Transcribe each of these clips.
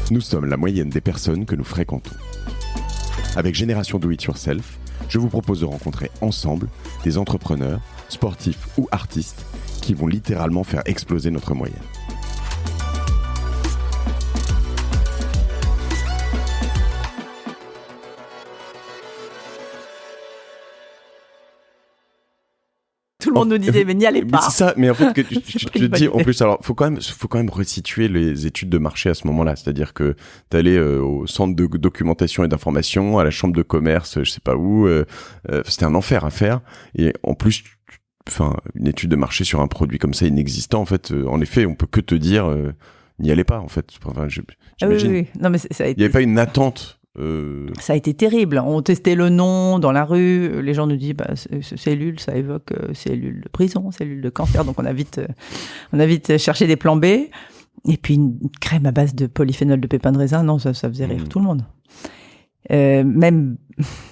Nous sommes la moyenne des personnes que nous fréquentons. Avec Génération Do It Yourself, je vous propose de rencontrer ensemble des entrepreneurs, sportifs ou artistes qui vont littéralement faire exploser notre moyenne. Tout le monde nous disait, mais n'y allez pas. Mais c'est ça, mais en fait, que tu te dis, en plus, alors, faut quand même resituer les études de marché à ce moment-là. C'est-à-dire que t'allais au centre de documentation et d'information, à la chambre de commerce, je sais pas où, c'était un enfer à faire. Et en plus, une étude de marché sur un produit comme ça inexistant, en fait, en effet, on peut que te dire, n'y allez pas, en fait. Enfin, j'imagine. Oui. Non, mais ça a été... Il n'y avait pas une attente. Ça a été terrible. On testait le nom dans la rue. Les gens nous disent, cellule, ça évoque cellule de prison, cellule de cancer. Donc on a vite cherché des plans B. Et puis une crème à base de polyphénol de pépins de raisin, non, ça faisait rire tout le monde. Même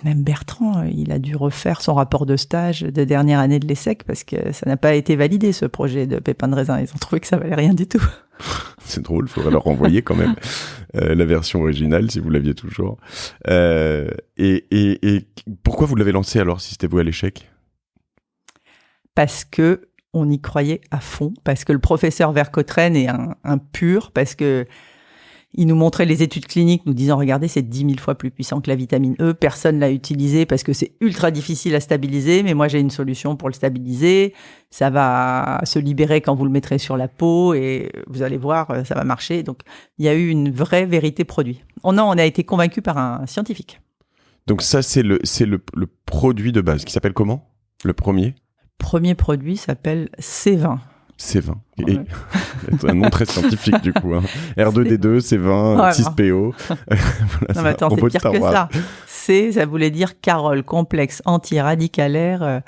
Bertrand, il a dû refaire son rapport de stage de dernière année de l'ESSEC parce que ça n'a pas été validé, ce projet de pépins de raisin. Ils ont trouvé que ça valait rien du tout. C'est drôle, il faudrait leur renvoyer quand même la version originale si vous l'aviez toujours. Et pourquoi vous l'avez lancé alors si c'était voué à l'échec ? Parce que on y croyait à fond, parce que le professeur Vercotrène est un pur, parce que il nous montrait les études cliniques, nous disant, regardez, c'est 10 000 fois plus puissant que la vitamine E. Personne l'a utilisé parce que c'est ultra difficile à stabiliser, mais moi, j'ai une solution pour le stabiliser. Ça va se libérer quand vous le mettrez sur la peau et vous allez voir, ça va marcher. Donc, il y a eu une vraie vérité produit. On a été convaincus par un scientifique. Donc, ça, c'est le produit de base qui s'appelle comment ? Le premier ? Premier produit s'appelle C20. C20. Ouais. Un nom très scientifique du coup. Hein. R2D2, C20, 6PO. Voilà, non mais attends, c'est pire que ça. C, ça voulait dire Carole, complexe antiradicalaire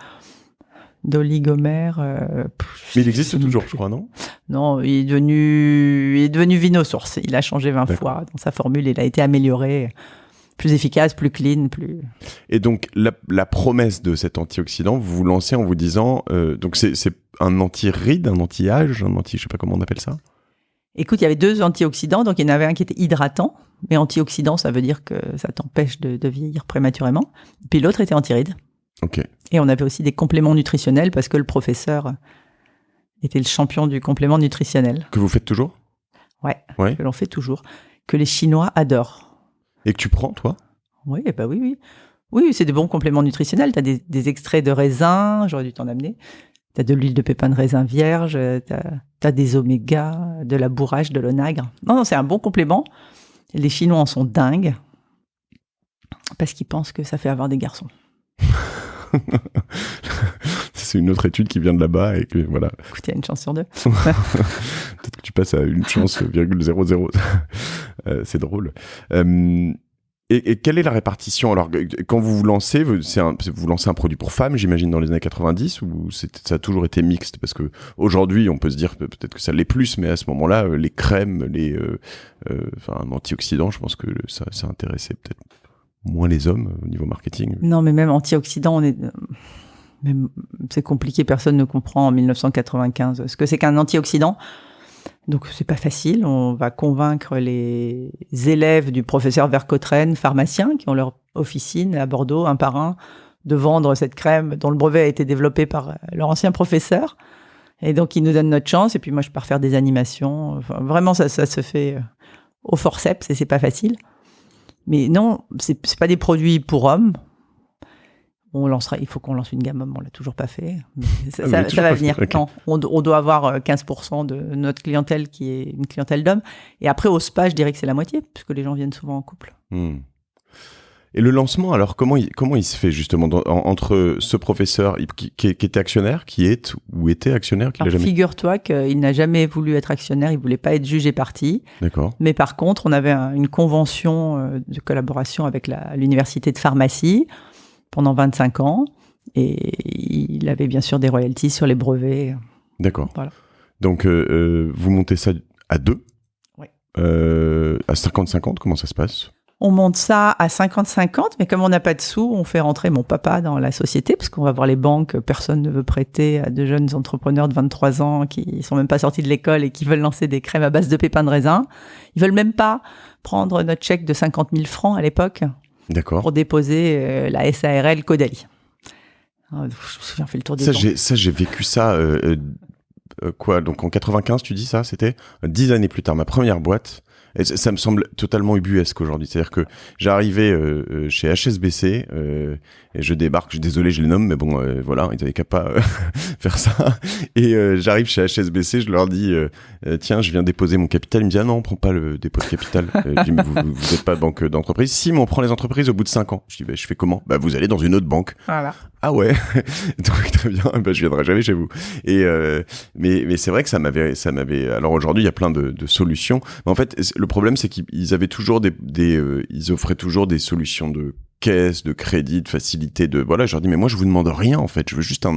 d'oligomère. Mais il existe toujours, je crois, non ? Non, il est devenu Vinosource. Il a changé 20 fois dans sa formule. Il a été amélioré. Plus efficace, plus clean, plus... Et donc, la promesse de cet antioxydant, vous vous lancez en vous disant... donc, c'est un anti-ride, un anti-âge, je sais pas comment on appelle ça. Écoute, il y avait 2 antioxydants. Donc, il y en avait un qui était hydratant. Mais antioxydant, ça veut dire que ça t'empêche de vieillir prématurément. Puis l'autre était anti-ride. Ok. Et on avait aussi des compléments nutritionnels parce que le professeur était le champion du complément nutritionnel. Que vous faites toujours ? Ouais, que l'on fait toujours. Que les Chinois adorent. Et que tu prends, toi ? Oui, oui. Oui, c'est des bons compléments nutritionnels. Tu as des extraits de raisin, j'aurais dû t'en amener. Tu as de l'huile de pépins de raisin vierge, tu as des omégas, de la bourrage, de l'onagre. Non, c'est un bon complément. Les Chinois en sont dingues parce qu'ils pensent que ça fait avoir des garçons. C'est une autre étude qui vient de là-bas et que voilà. Écoute, il y a une chance sur 2. Peut-être que tu passes à une chance 0,00. C'est drôle. Et quelle est la répartition ? Alors, quand vous vous lancez, vous lancez un produit pour femmes, j'imagine, dans les années 90, ou ça a toujours été mixte ? Parce que aujourd'hui, on peut se dire peut-être que ça l'est plus, mais à ce moment-là, les crèmes, un antioxydant, je pense que ça intéressait peut-être moins les hommes au niveau marketing. Non, mais même antioxydant, c'est compliqué, personne ne comprend en 1995 ce que c'est qu'un antioxydant. Donc, c'est pas facile. On va convaincre les élèves du professeur Vercotrène, pharmaciens, qui ont leur officine à Bordeaux, un par un, de vendre cette crème dont le brevet a été développé par leur ancien professeur. Et donc, ils nous donnent notre chance. Et puis, moi, je pars faire des animations. Enfin, vraiment, ça se fait au forceps et c'est pas facile. Mais non, c'est pas des produits pour hommes. Il faut qu'on lance une gamme homme, on l'a toujours pas fait. Ça va venir. Okay. Non, on doit avoir 15% de notre clientèle qui est une clientèle d'hommes. Et après, au spa, je dirais que c'est la moitié, puisque les gens viennent souvent en couple. Et le lancement, alors, comment il se fait justement entre ce professeur qui était actionnaire, qui était actionnaire, qui l'a jamais... Figure-toi qu'il n'a jamais voulu être actionnaire, il voulait pas être juge et partie. D'accord. Mais par contre, on avait une convention de collaboration avec l'université de pharmacie pendant 25 ans, et il avait bien sûr des royalties sur les brevets. D'accord. Voilà. Donc, vous montez ça à 2 ? Oui. À 50-50, comment ça se passe ? On monte ça à 50-50, mais comme on n'a pas de sous, on fait rentrer mon papa dans la société, parce qu'on va voir les banques, personne ne veut prêter à de jeunes entrepreneurs de 23 ans qui sont même pas sortis de l'école et qui veulent lancer des crèmes à base de pépins de raisin. Ils veulent même pas prendre notre chèque de 50 000 francs à l'époque. D'accord. Pour déposer la SARL Caudalie. Je me souviens, fait le tour des banques. J'ai vécu ça, quoi, donc en 95, tu dis ça, c'était 10 années plus tard, ma première boîte. Et ça me semble totalement ubuesque aujourd'hui. C'est-à-dire que j'arrivais chez HSBC et je débarque. Désolé, je les nomme, mais bon, voilà, ils avaient qu'à pas faire ça. Et j'arrive chez HSBC, je leur dis tiens, je viens déposer mon capital. Ils me disent ah non, on prend pas le dépôt de capital. Je dis mais vous êtes pas banque d'entreprise. Si, mais on prend les entreprises au bout de 5 ans. Je dis je fais comment? Vous allez dans une autre banque. Voilà. Ah ouais, donc très bien. Je viendrai jamais chez vous. Et mais c'est vrai que ça m'avait. Alors aujourd'hui, il y a plein de solutions. Mais en fait, le problème, c'est qu'ils avaient toujours ils offraient toujours des solutions de caisse, de crédit, de facilité, de voilà. Je leur dis mais moi, je vous demande rien en fait. Je veux juste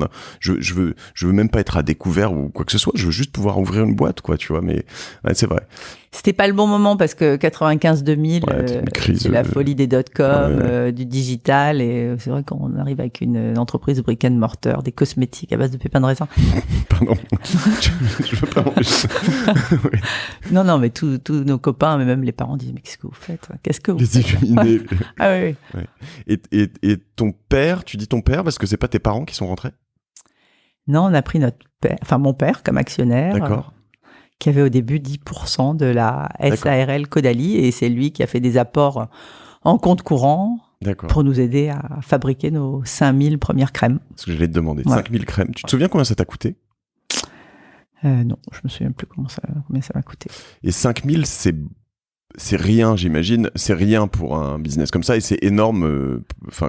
je veux même pas être à découvert ou quoi que ce soit. Je veux juste pouvoir ouvrir une boîte, quoi. Tu vois. Mais ouais, c'est vrai. C'était pas le bon moment parce que 95-2000, c'est la folie des dot-com, du digital, et c'est vrai qu'on arrive avec une entreprise brick and mortar, des cosmétiques à base de pépins de raisin. Pardon, je veux pas m'empêcher. Ouais. Non, mais tous nos copains, mais même les parents disent mais qu'est-ce que vous faites? Qu'est-ce que vous faites? Les illuminés. Ah oui. Ouais. Et ton père, tu dis ton père parce que c'est pas tes parents qui sont rentrés? Non, on a pris mon père comme actionnaire. D'accord. Qui avait au début 10% de la SARL Caudalie, et c'est lui qui a fait des apports en compte courant pour nous aider à fabriquer nos 5000 premières crèmes. Ce que j'allais te demander, 5000 crèmes. Tu te souviens combien ça t'a coûté? Non, je me souviens plus combien ça m'a coûté. Et 5000, c'est rien, j'imagine. C'est rien pour un business comme ça, et c'est énorme.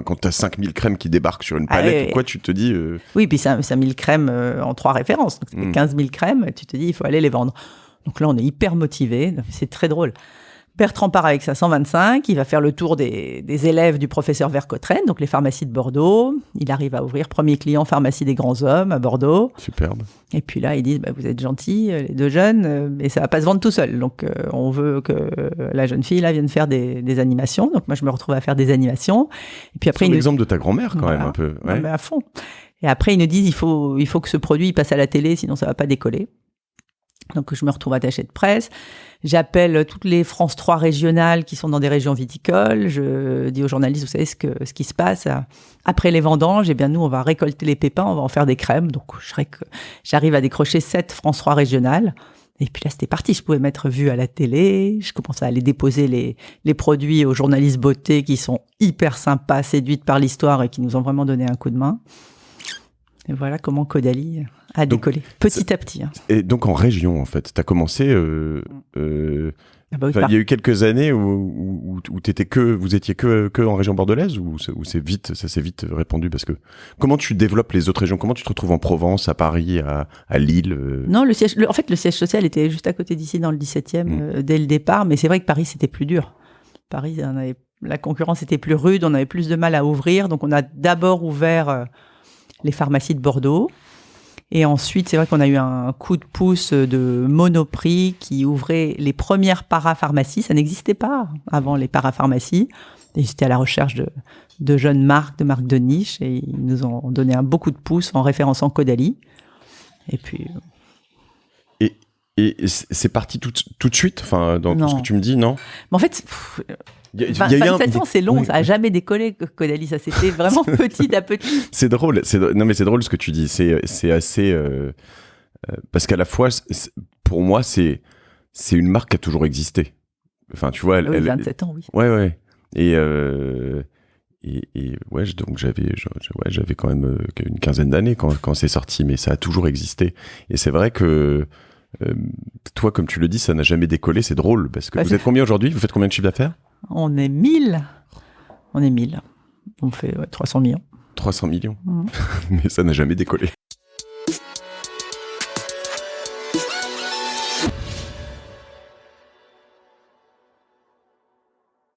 Quand t'as 5000 crèmes qui débarquent sur une palette, ou quoi, tu te dis... Oui, puis 5000 crèmes en 3 références. Donc, c'était 15 000 crèmes, tu te dis, il faut aller les vendre. Donc là, on est hyper motivés. C'est très drôle. Bertrand part avec sa 125, il va faire le tour des élèves du professeur Vercottren, donc les pharmacies de Bordeaux. Il arrive à ouvrir premier client pharmacie des grands hommes à Bordeaux. Superbe. Et puis là, ils disent vous êtes gentils, les deux jeunes, mais ça va pas se vendre tout seul. Donc on veut que la jeune fille là vienne faire des animations. Donc moi, je me retrouve à faire des animations. Et puis après, c'est l'exemple de ta grand-mère quand même un peu. Ouais. Mais à fond. Et après, ils nous disent il faut que ce produit passe à la télé, sinon ça va pas décoller. Donc, je me retrouve attachée de presse. J'appelle toutes les France 3 régionales qui sont dans des régions viticoles. Je dis aux journalistes, vous savez ce qui se passe après les vendanges. Eh bien, nous, on va récolter les pépins, on va en faire des crèmes. Donc, j'arrive à décrocher 7 France 3 régionales. Et puis là, c'était parti. Je pouvais m'être vue à la télé. Je commençais à aller déposer les produits aux journalistes beauté qui sont hyper sympas, séduites par l'histoire et qui nous ont vraiment donné un coup de main. Et voilà comment Caudalie a décollé, petit à petit. Et donc en région, en fait, t'as commencé... il y a eu quelques années où vous étiez que en région bordelaise, ou ça s'est vite répandu, parce que comment tu développes les autres régions? Comment tu te retrouves en Provence, à Paris, à Lille? Non, le siège social était juste à côté d'ici, dans le 17e, dès le départ, mais c'est vrai que Paris, c'était plus dur. Paris, la concurrence était plus rude, on avait plus de mal à ouvrir, donc on a d'abord ouvert... les pharmacies de Bordeaux. Et ensuite, c'est vrai qu'on a eu un coup de pouce de Monoprix qui ouvrait les premières parapharmacies. Ça n'existait pas avant, les parapharmacies. Et j'étais à la recherche de jeunes marques, de marques de niche. Et ils nous ont donné un beau coup de pouce en référençant Caudalie. Et puis... Et c'est parti tout de suite, dans tout ce que tu me dis, non? Mais en fait... 27 ans, c'est long, oui. Ça n'a jamais décollé, Caudalie, ça s'est fait vraiment petit à petit. C'est drôle, non mais c'est drôle ce que tu dis, c'est assez... parce qu'à la fois, pour moi, c'est une marque qui a toujours existé. Enfin, tu vois... 27 ans, oui. Ouais. Et ouais, donc j'avais quand même une quinzaine d'années quand c'est sorti, mais ça a toujours existé. Et c'est vrai que... toi, comme tu le dis, ça n'a jamais décollé, c'est drôle, parce que vous êtes combien aujourd'hui? Vous faites combien de chiffre d'affaires? On est 1000. On fait 300 millions. 300 millions. Mais ça n'a jamais décollé.